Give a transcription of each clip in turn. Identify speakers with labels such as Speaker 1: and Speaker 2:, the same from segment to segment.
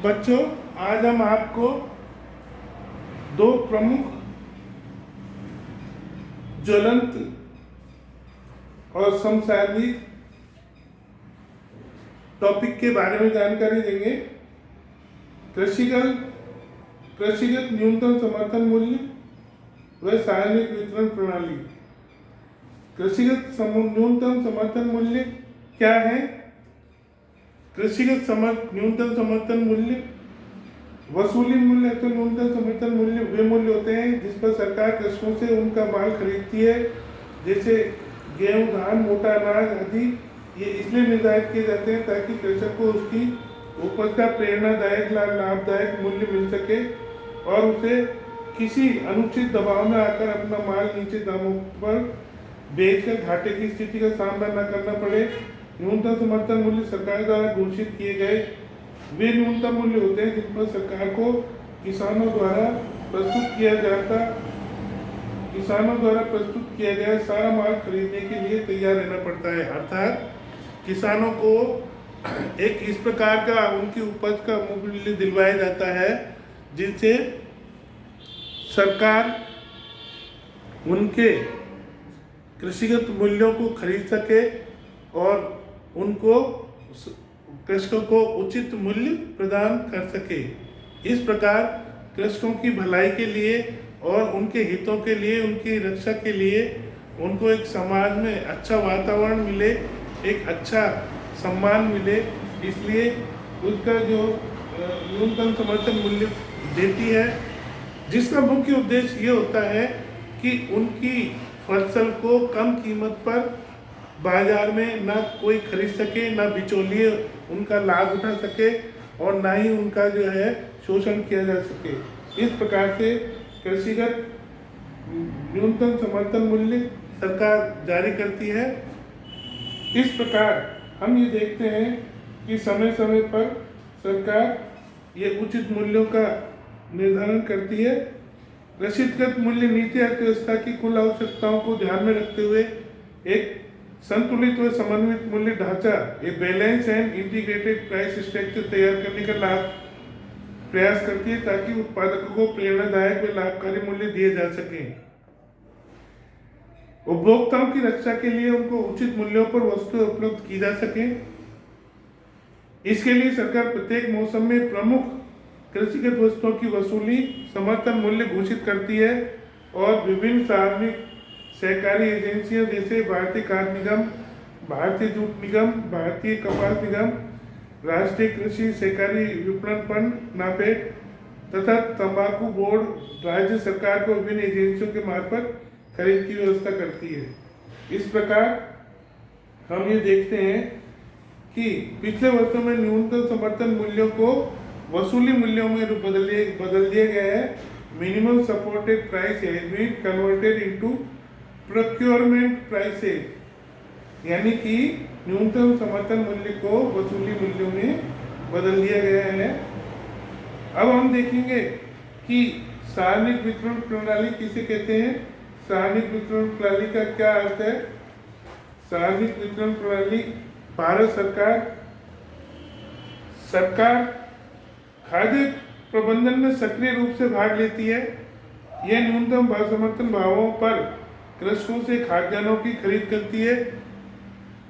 Speaker 1: बच्चों, आज हम आपको दो प्रमुख ज्वलंत और समसामयिक टॉपिक के बारे में जानकारी देंगे। कृषिगत न्यूनतम समर्थन मूल्य व सार्वजनिक वितरण प्रणाली। न्यूनतम समर्थन मूल्य क्या है? न्यूनतम समर्थन मूल्य वसूली मूल्य तो न्यूनतम समर्थन मूल्य वे मूल्य होते हैं जिस पर सरकार कृषकों से उनका माल खरीदती है, जैसे गेहूं, धान, मोटा अनाज आदि। ये इसलिए निर्धारित किए जाते हैं ताकि कृषक को उसकी उपज का प्रेरणादायक लाभदायक मूल्य मिल सके और उसे किसी अनुचित दबाव में आकर अपना माल नीचे दामों पर बेचकर घाटे की स्थिति का सामना न करना पड़े। न्यूनतम समर्थन मूल्य सरकार द्वारा घोषित किए गए वे न्यूनतम मूल्य होते हैं जिन पर सरकार को किसानों द्वारा प्रस्तुत किया गया सारा माल खरीदने के लिए तैयार रहना पड़ता है। अर्थात किसानों को एक इस प्रकार का उनकी उपज का मूल्य दिलवाया जाता है जिनसे सरकार उनके कृषिगत मूल्यों को खरीद सके और उनको कृषकों को उचित मूल्य प्रदान कर सके। इस प्रकार कृषकों की भलाई के लिए और उनके हितों के लिए, उनकी रक्षा के लिए उनको एक समाज में अच्छा वातावरण मिले, एक अच्छा सम्मान मिले, इसलिए उसका जो न्यूनतम समर्थन मूल्य देती है, जिसका मुख्य उद्देश्य ये होता है कि उनकी फसल को कम कीमत पर बाजार में ना कोई खरीद सके, ना बिचौलिए उनका लाभ उठा सके और ना ही उनका जो है शोषण किया जा सके। इस प्रकार से कृषिगत न्यूनतम समर्थन मूल्य सरकार जारी करती है। इस प्रकार हम ये देखते हैं कि समय समय पर सरकार ये उचित मूल्यों का निर्धारण करती है। कृषिगत मूल्य नीति अर्थव्यवस्था की कुल आवश्यकताओं को ध्यान में रखते हुए एक संतुलित व समन्वित मूल्य ढांचा, ये balance and integrated price structure तैयार करने का प्रयास करती है ताकि उत्पादकों को प्रेरणादायक व लाभकारी मूल्य दिए जा सके। उपभोक्ताओं की रक्षा के लिए उनको उचित मूल्यों पर वस्तुएं उपलब्ध की जा सके। इसके लिए सरकार प्रत्येक मौसम में प्रमुख कृषिगत वस्तुओं की वसूली समर्थन मूल्य घोषित करती है और विभिन्न सार्वजनिक सहकारी एजेंसियां जैसे भारतीय खाद्य निगम, भारतीय जूट निगम, भारतीय कपास निगम, राष्ट्रीय कृषि सहकारी विपणन फंड नाफेड तथा तंबाकू बोर्ड राज्य सरकार को विभिन्न एजेंसियों के मार्फत खरीद की व्यवस्था करती है। इस प्रकार हम ये देखते हैं कि पिछले वर्षों में न्यूनतम समर्थन मूल्यों को वसूली मूल्यों में बदल दिया गया है। Minimum supported price has been converted into procurement prices, यानी कि न्यूनतम समर्थन मूल्य को वसूली मूल्यों में बदल दिया गया है। अब हम देखेंगे कि सार्वजनिक वितरण प्रणाली किसे कहते हैं। सार्वजनिक वितरण प्रणाली का क्या अर्थ है? सार्वजनिक वितरण प्रणाली भारत सरकार खाद्य प्रबंधन में सक्रिय रूप से भाग लेती है। यह न्यूनतम समर्थन भावों पर कृषकों से खाद्यान्नों की खरीद करती है,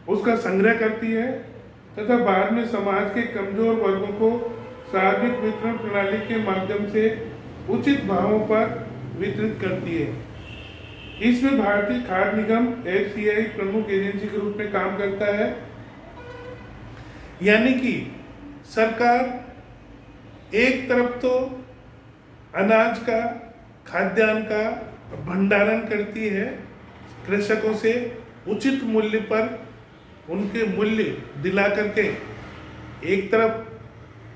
Speaker 1: उसका संग्रह करती है तथा बाद में समाज के कमजोर वर्गों को सार्वजनिक वितरण प्रणाली के माध्यम से उचित भावों पर वितरित करती है। इसमें भारतीय खाद्य निगम FCI प्रमुख एजेंसी के रूप में काम करता है, यानी कि सरकार एक तरफ तो अनाज का, खाद्यान्न का भंडारण करती है, कृषकों से उचित मूल्य पर उनके मूल्य दिला करके एक तरफ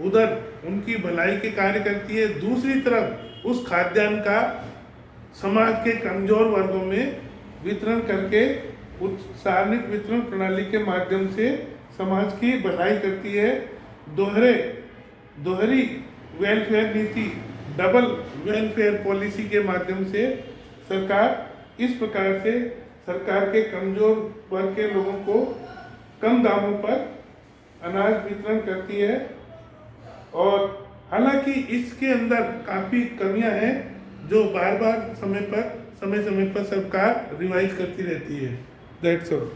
Speaker 1: उधर उनकी भलाई के कार्य करती है, दूसरी तरफ उस खाद्यान्न का समाज के कमजोर वर्गों में वितरण करके उस सार्वजनिक वितरण प्रणाली के माध्यम से समाज की भलाई करती है। दोहरी वेलफेयर नीति, डबल वेलफेयर पॉलिसी के माध्यम से सरकार इस प्रकार से सरकार के कमजोर वर्ग के लोगों को कम दामों पर अनाज वितरण करती है और हालांकि इसके अंदर काफ़ी कमियां हैं जो बार बार समय समय पर सरकार रिवाइज करती रहती है। That's all.